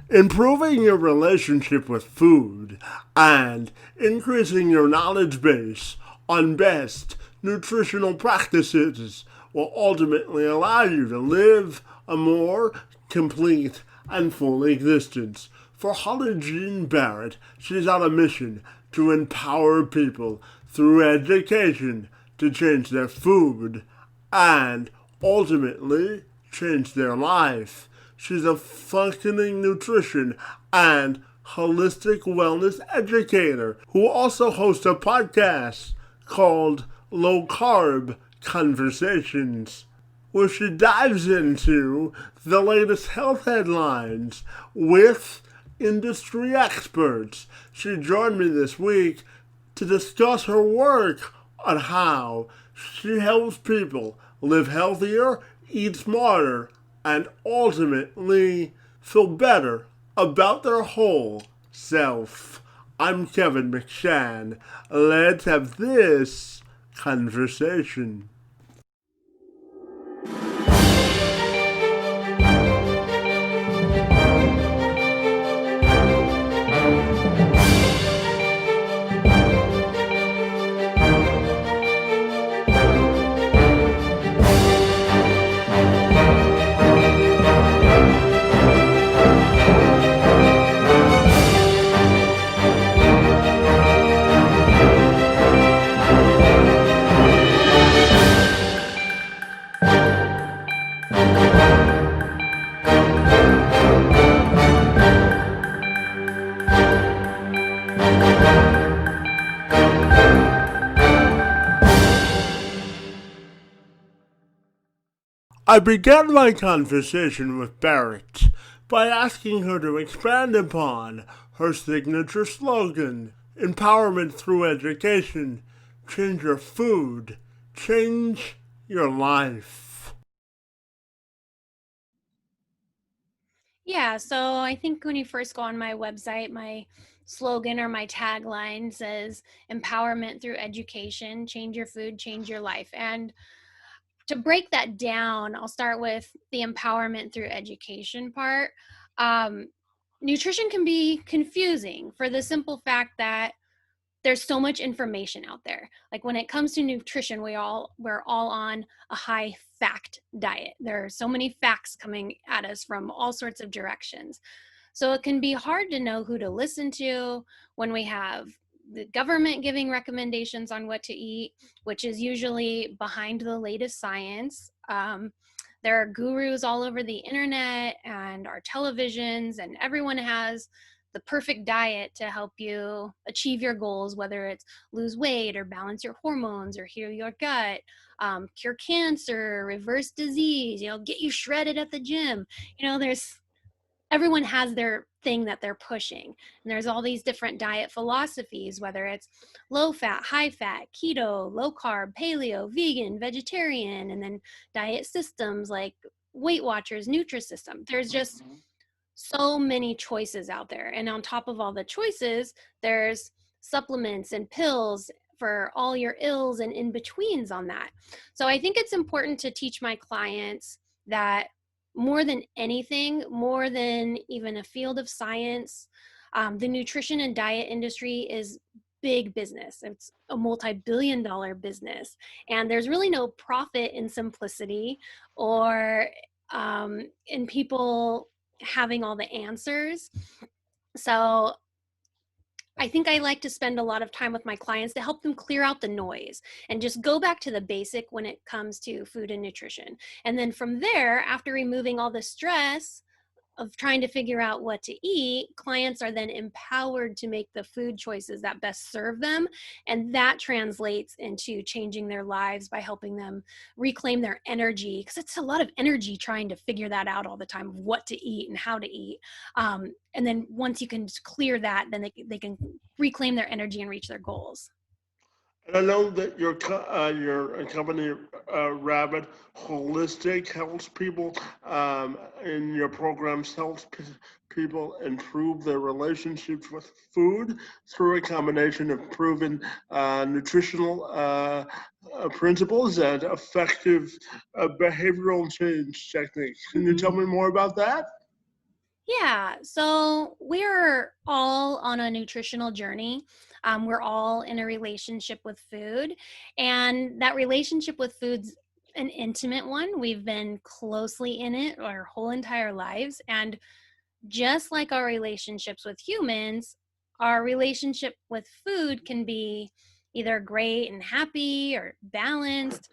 Improving your relationship with food and increasing your knowledge base on best nutritional practices will ultimately allow you to live a more complete and full existence. For Holly Jean Barrett, she's on a mission to empower people through education to change their food and ultimately change their life. She's a functioning nutrition and holistic wellness educator who also hosts a podcast called Low Carb Conversations, where she dives into the latest health headlines with industry experts. She joined me this week to discuss her work on how she helps people live healthier, eat smarter, and ultimately feel better about their whole self. I'm Kevin McShann. Let's have this conversation. I began my conversation with Barrett by asking her to expand upon her signature slogan, empowerment through education, change your food, change your life. Yeah, so I think when you first go on my website, my slogan or my tagline says empowerment through education, change your food, change your life. And to break that down, I'll start with the empowerment through education part. Um, Nutrition can be confusing for the simple fact that there's so much information out there. Like when it comes to nutrition, we're all on a high fact diet. There are so many facts coming at us from all sorts of directions. So it can be hard to know who to listen to when we have the government giving recommendations on what to eat, which is usually behind the latest science. There are gurus all over the internet and our televisions, and everyone has the perfect diet to help you achieve your goals, whether it's lose weight or balance your hormones or heal your gut, cure cancer, reverse disease, get you shredded at the gym. There's everyone has their thing that they're pushing. And there's all these different diet philosophies, whether it's low fat, high fat, keto, low carb, paleo, vegan, vegetarian, and then diet systems like Weight Watchers, Nutrisystem. There's just so many choices out there. And on top of all the choices, there's supplements and pills for all your ills and in betweens on that. So I think it's important to teach my clients that more than anything, more than even a field of science, the nutrition and diet industry is big business. It's a multi-billion-dollar business. And there's really no profit in simplicity or in people having all the answers. So I think I like to spend a lot of time with my clients to help them clear out the noise and just go back to the basic when it comes to food and nutrition. And then from there, after removing all the stress of trying to figure out what to eat, clients are then empowered to make the food choices that best serve them. And that translates into changing their lives by helping them reclaim their energy, because it's a lot of energy trying to figure that out all the time of what to eat and how to eat. And then once you can clear that, then they can reclaim their energy and reach their goals. And I know that your company, Rabbit Holistic, helps people in your programs, people improve their relationships with food through a combination of proven nutritional principles and effective behavioral change techniques. Can you tell me more about that? Yeah, so we're all on a nutritional journey. We're all in a relationship with food, and that relationship with food's an intimate one. We've been closely in it our whole entire lives, and just like our relationships with humans, our relationship with food can be either great and happy or balanced,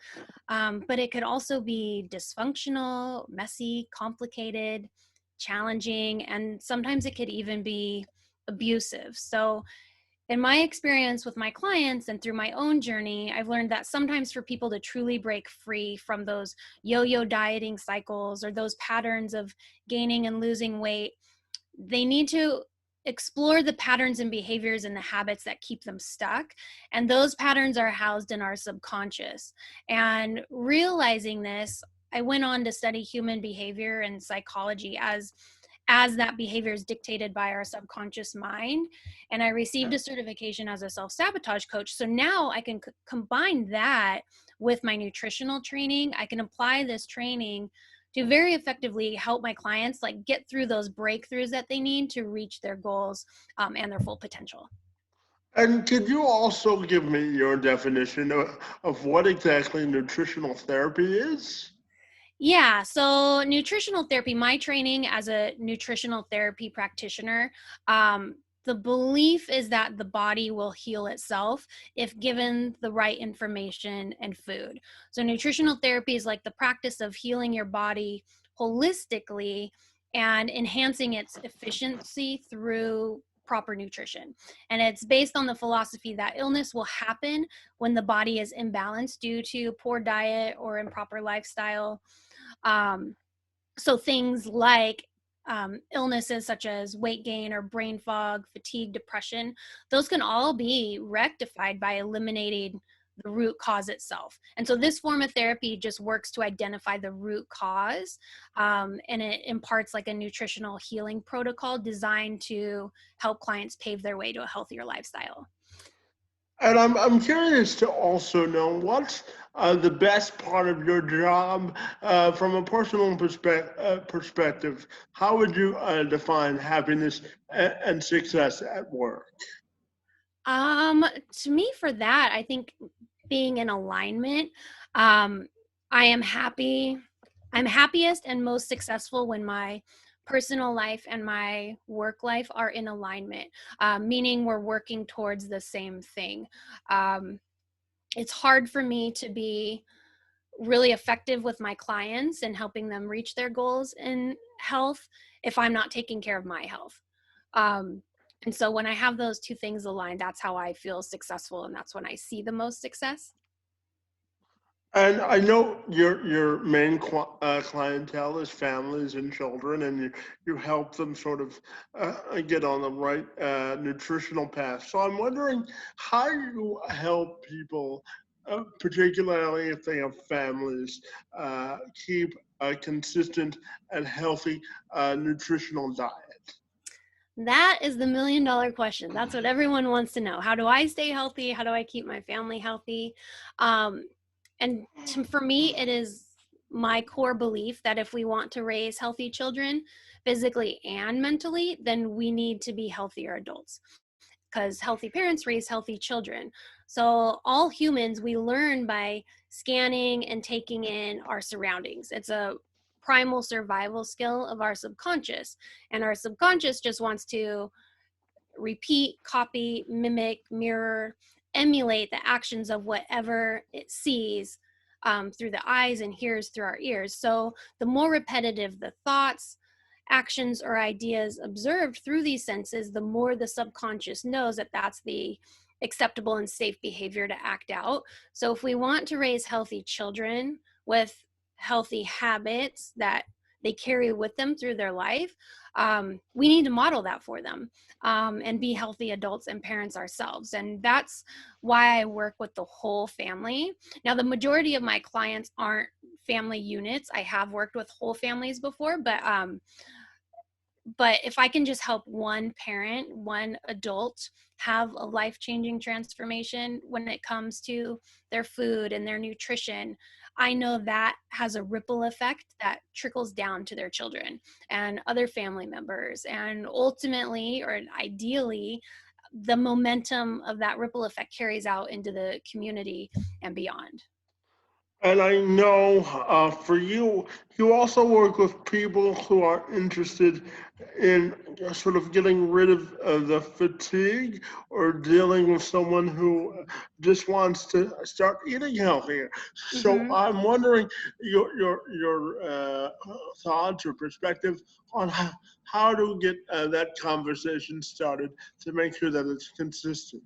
but it could also be dysfunctional, messy, complicated, challenging, and sometimes it could even be abusive. So, in my experience with my clients and through my own journey, I've learned that sometimes for people to truly break free from those yo yo dieting cycles or those patterns of gaining and losing weight, they need to explore the patterns and behaviors and the habits that keep them stuck. And those patterns are housed in our subconscious. And realizing this, I went on to study human behavior and psychology as that behavior is dictated by our subconscious mind. And I received a certification as a self-sabotage coach. So now I can combine that with my nutritional training. I can apply this training to very effectively help my clients like get through those breakthroughs that they need to reach their goals, and their full potential. And could you also give me your definition of what exactly nutritional therapy is? Yeah, so nutritional therapy, my training as a nutritional therapy practitioner, the belief is that the body will heal itself if given the right information and food. So, nutritional therapy is like the practice of healing your body holistically and enhancing its efficiency through proper nutrition. And it's based on the philosophy that illness will happen when the body is imbalanced due to poor diet or improper lifestyle. um, so things like illnesses such as weight gain or brain fog, fatigue, depression, those can all be rectified by eliminating the root cause itself. And so this form of therapy just works to identify the root cause, and it imparts like a nutritional healing protocol designed to help clients pave their way to a healthier lifestyle. And I'm curious to also know what's the best part of your job from a personal perspective. How would you define happiness and success at work? Um, to me, for that, I think being in alignment. Um, I am happy. I'm happiest and most successful when my personal life and my work life are in alignment, meaning we're working towards the same thing. Um, it's hard for me to be really effective with my clients and helping them reach their goals in health if I'm not taking care of my health. Um, and so when I have those two things aligned, that's how I feel successful, and that's when I see the most success. And I know your main clientele is families and children, and you help them sort of get on the right nutritional path. So I'm wondering how you help people, particularly if they have families, keep a consistent and healthy nutritional diet. That is the $1 million question. That's what everyone wants to know. How do I stay healthy? How do I keep my family healthy? Um, for me, it is my core belief that if we want to raise healthy children, physically and mentally, then we need to be healthier adults, because healthy parents raise healthy children. So, all humans, we learn by scanning and taking in our surroundings. It's a primal survival skill of our subconscious. And our subconscious just wants to repeat, copy, mimic, mirror, emulate the actions of whatever it sees, through the eyes and hears through our ears. So the more repetitive the thoughts, actions, or ideas observed through these senses, the more the subconscious knows that that's the acceptable and safe behavior to act out. So if we want to raise healthy children with healthy habits that they carry with them through their life, we need to model that for them, and be healthy adults and parents ourselves. And that's why I work with the whole family. Now, the majority of my clients aren't family units. I have worked with whole families before, but But if I can just help one parent, one adult have a life-changing transformation when it comes to their food and their nutrition, I know that has a ripple effect that trickles down to their children and other family members. And ultimately, or ideally, the momentum of that ripple effect carries out into the community and beyond. And I know for you, you also work with people who are interested in sort of getting rid of the fatigue or dealing with someone who just wants to start eating healthier. So Hmm. I'm wondering your thoughts or perspective on how to get that conversation started to make sure that it's consistent.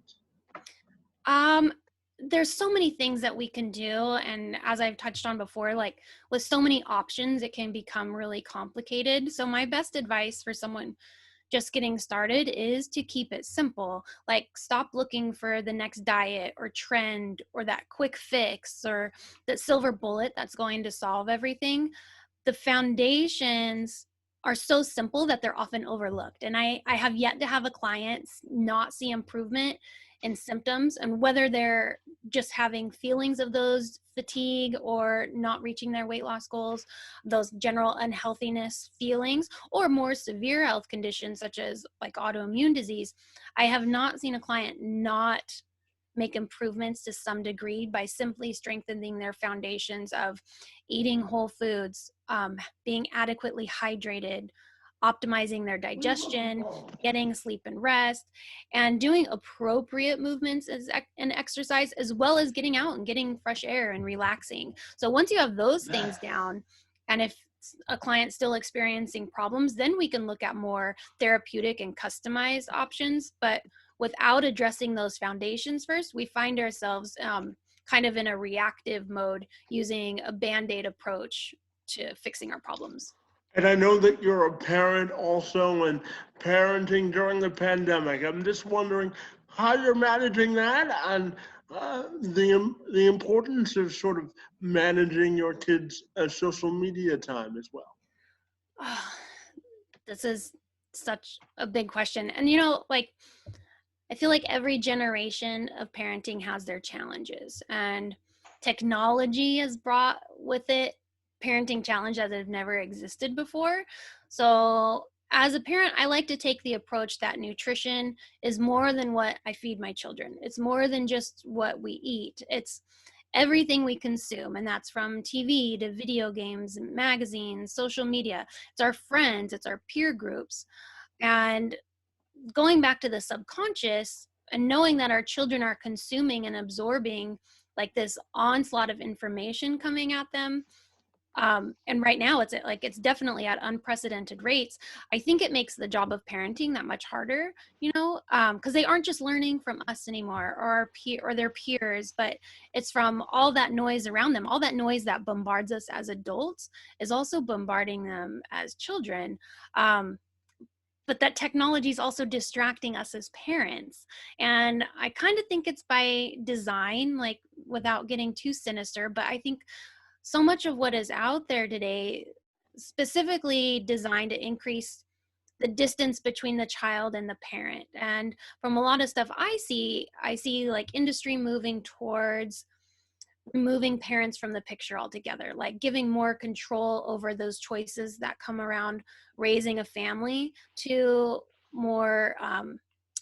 Um, there's so many things that we can do, and as I've touched on before, like with so many options, it can become really complicated. So my best advice for someone just getting started is to keep it simple. Like, stop looking for the next diet or trend or that quick fix or that silver bullet that's going to solve everything. The foundations are so simple that they're often overlooked. And I have yet to have a client not see improvement in symptoms, and whether they're just having feelings of those fatigue or not reaching their weight loss goals, those general unhealthiness feelings, or more severe health conditions such as like autoimmune disease. I have not seen a client not make improvements to some degree by simply strengthening their foundations of eating whole foods, being adequately hydrated, optimizing their digestion, getting sleep and rest, and doing appropriate movements and exercise, as well as getting out and getting fresh air and relaxing. So once you have those things down, and if a client's still experiencing problems, then we can look at more therapeutic and customized options. But without addressing those foundations first, we find ourselves kind of in a reactive mode using a band-aid approach to fixing our problems. And I know that you're a parent also, and parenting during the pandemic. I'm just wondering how you're managing that, and the importance of sort of managing your kids' social media time as well. Oh, this is such a big question. And you know, like, I feel like every generation of parenting has their challenges, and technology has brought with it parenting challenge that have never existed before. So, as a parent, I like to take the approach that nutrition is more than what I feed my children. It's more than just what we eat. It's everything we consume, and that's from TV to video games, magazines, social media. It's our friends, it's our peer groups. And going back to the subconscious and knowing that our children are consuming and absorbing like this onslaught of information coming at them, and right now it's definitely at unprecedented rates. I think it makes the job of parenting that much harder, you know, because they aren't just learning from us anymore or our peer or their peers, but it's from all that noise around them. All that noise that bombards us as adults is also bombarding them as children. But that technology is also distracting us as parents. And I kind of think it's by design, like without getting too sinister, but I think so much of what is out there today specifically designed to increase the distance between the child and the parent. And from a lot of stuff I see like industry moving towards removing parents from the picture altogether, like giving more control over those choices that come around raising a family to more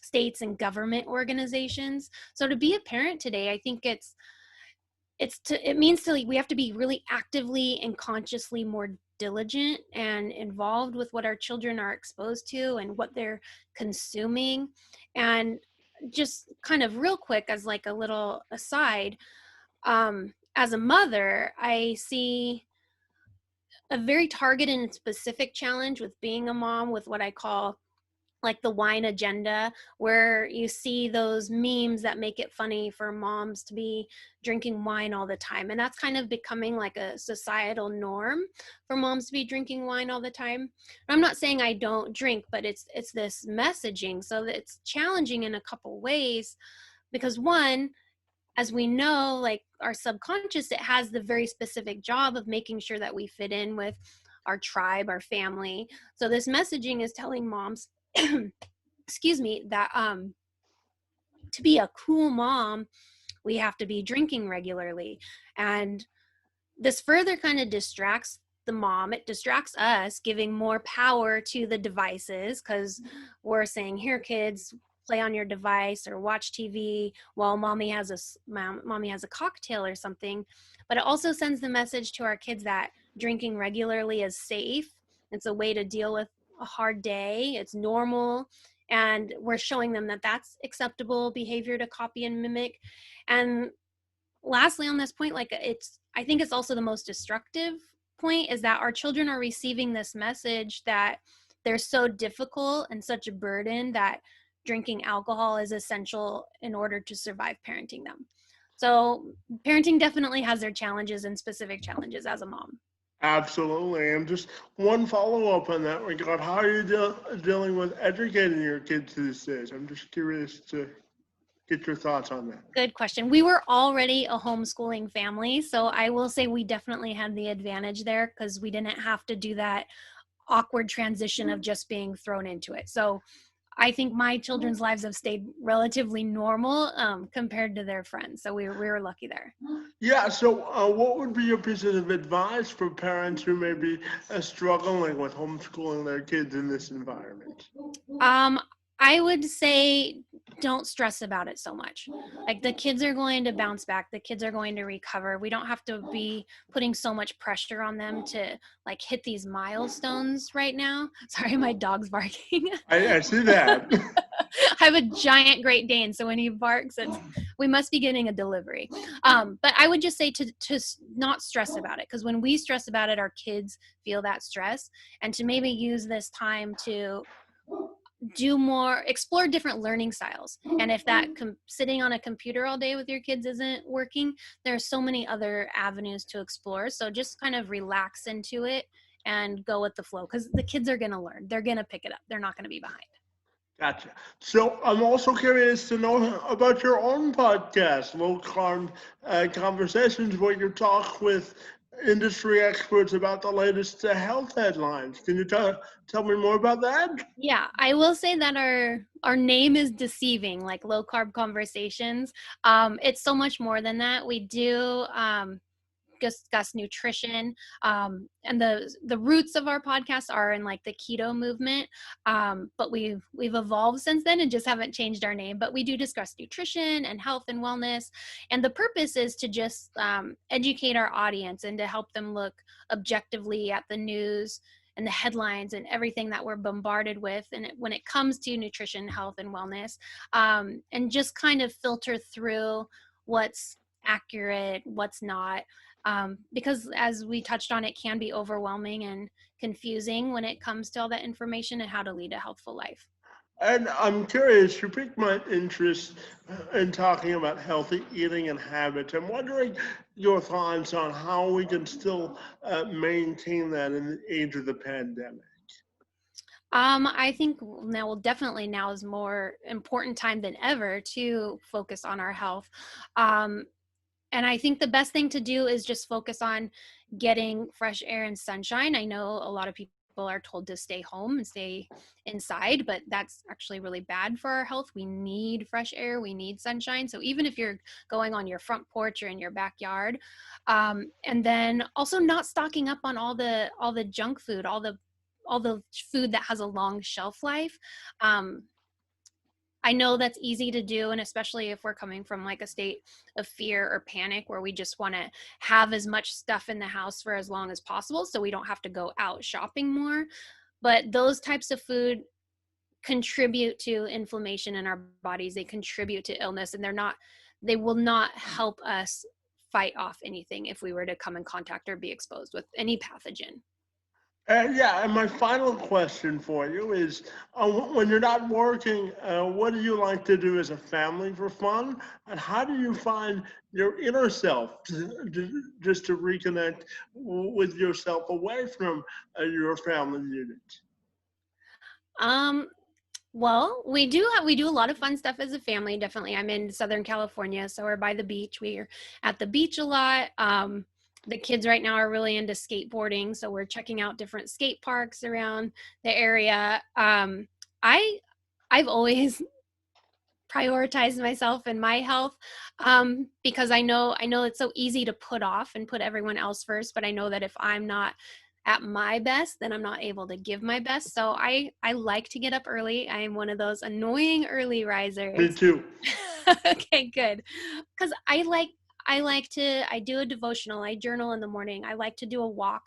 states and government organizations. So to be a parent today, I think it means to like, we have to be really actively and consciously more diligent and involved with what our children are exposed to and what they're consuming. And just kind of real quick as like a little aside, as a mother, I see a very targeted and specific challenge with being a mom with what I call like the wine agenda, where you see those memes that make it funny for moms to be drinking wine all the time. And that's kind of becoming like a societal norm for moms to be drinking wine all the time. And I'm not saying I don't drink, but it's this messaging. So that it's challenging in a couple ways because one, as we know, like our subconscious, it has the very specific job of making sure that we fit in with our tribe, our family. So this messaging is telling moms, excuse me, that to be a cool mom, we have to be drinking regularly. And this further kind of distracts the mom. It distracts us, giving more power to the devices, because we're saying, here kids, play on your device or watch TV while mommy has a cocktail or something. But it also sends the message to our kids that drinking regularly is safe. It's a way to deal with a hard day. It's normal. And we're showing them that that's acceptable behavior to copy and mimic. And lastly, on this point, like, I think it's also the most destructive point, is that our children are receiving this message that they're so difficult and such a burden that drinking alcohol is essential in order to survive parenting them. So parenting definitely has their challenges and specific challenges as a mom. Absolutely. And just one follow up on that regard, how are you dealing with educating your kids these days? I'm just curious to get your thoughts on that. Good question. We were already a homeschooling family, so I will say we definitely had the advantage there, because we didn't have to do that awkward transition of just being thrown into it. So I think my children's lives have stayed relatively normal compared to their friends. So we were lucky there. Yeah, so what would be your pieces of advice for parents who may be struggling with homeschooling their kids in this environment? Um, I would say don't stress about it so much. Like, the kids are going to bounce back. The kids are going to recover. We don't have to be putting so much pressure on them to like hit these milestones right now. Sorry, my dog's barking. I see that. I have a giant Great Dane, so when he barks, we must be getting a delivery. But I would just say to not stress about it, because when we stress about it, our kids feel that stress, and to maybe use this time to explore different learning styles. And if that sitting on a computer all day with your kids isn't working, there are so many other avenues to explore. So just kind of relax into it and go with the flow, because the kids are going to learn. They're going to pick it up. They're not going to be behind. Gotcha. So I'm also curious to know about your own podcast, Low Carb Conversations, where you talk with industry experts about the latest health headlines. Can you tell me more about that? Yeah, I will say that our name is deceiving, like Low Carb Conversations. It's so much more than that. We do discuss nutrition, and the roots of our podcast are in like the keto movement, but we've evolved since then and just haven't changed our name. But we do discuss nutrition and health and wellness, and the purpose is to just educate our audience and to help them look objectively at the news and the headlines and everything that we're bombarded with, and when it comes to nutrition, health, and wellness, and just kind of filter through what's accurate, what's not, because as we touched on, it can be overwhelming and confusing when it comes to all that information and how to lead a healthful life. And I'm curious, you piqued my interest in talking about healthy eating and habits. I'm wondering your thoughts on how we can still maintain that in the age of the pandemic. I think definitely now is more important time than ever to focus on our health. Um, And I think the best thing to do is just focus on getting fresh air and sunshine. I know a lot of people are told to stay home and stay inside, but that's actually really bad for our health. We need fresh air, we need sunshine. So even if you're going on your front porch or in your backyard, and then also not stocking up on all the junk food, all the food that has a long shelf life. Um, I know that's easy to do, and especially if we're coming from like a state of fear or panic where we just want to have as much stuff in the house for as long as possible so we don't have to go out shopping more. But those types of food contribute to inflammation in our bodies. They contribute to illness, and they will not help us fight off anything if we were to come in contact or be exposed with any pathogen. Yeah, and my final question for you is, when you're not working, what do you like to do as a family for fun? And how do you find your inner self just to reconnect with yourself away from your family unit? Um, Well, we do a lot of fun stuff as a family. Definitely, I'm in Southern California, so we're by the beach. We're at the beach a lot. the kids right now are really into skateboarding, so we're checking out different skate parks around the area. I I've always prioritized myself and my health, because I know it's so easy to put off and put everyone else first, but I know that if I'm not at my best, then I'm not able to give my best. So I like to get up early. I am one of those annoying early Me risers. too. Okay, good. Because I do a devotional. I journal in the morning. I like to do a walk.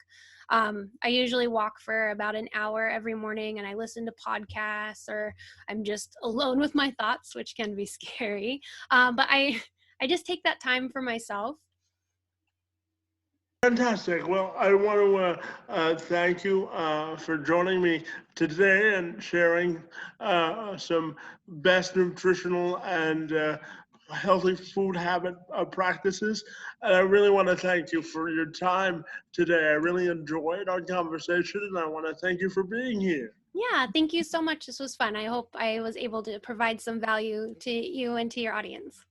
I usually walk for about an hour every morning, and I listen to podcasts, or I'm just alone with my thoughts, which can be scary. But I just take that time for myself. Fantastic. Well, I want to thank you for joining me today and sharing some best nutritional and healthy food habit practices. And I really want to thank you for your time today. I really enjoyed our conversation, and I want to thank you for being here. Yeah, thank you so much. This was fun. I hope I was able to provide some value to you and to your audience.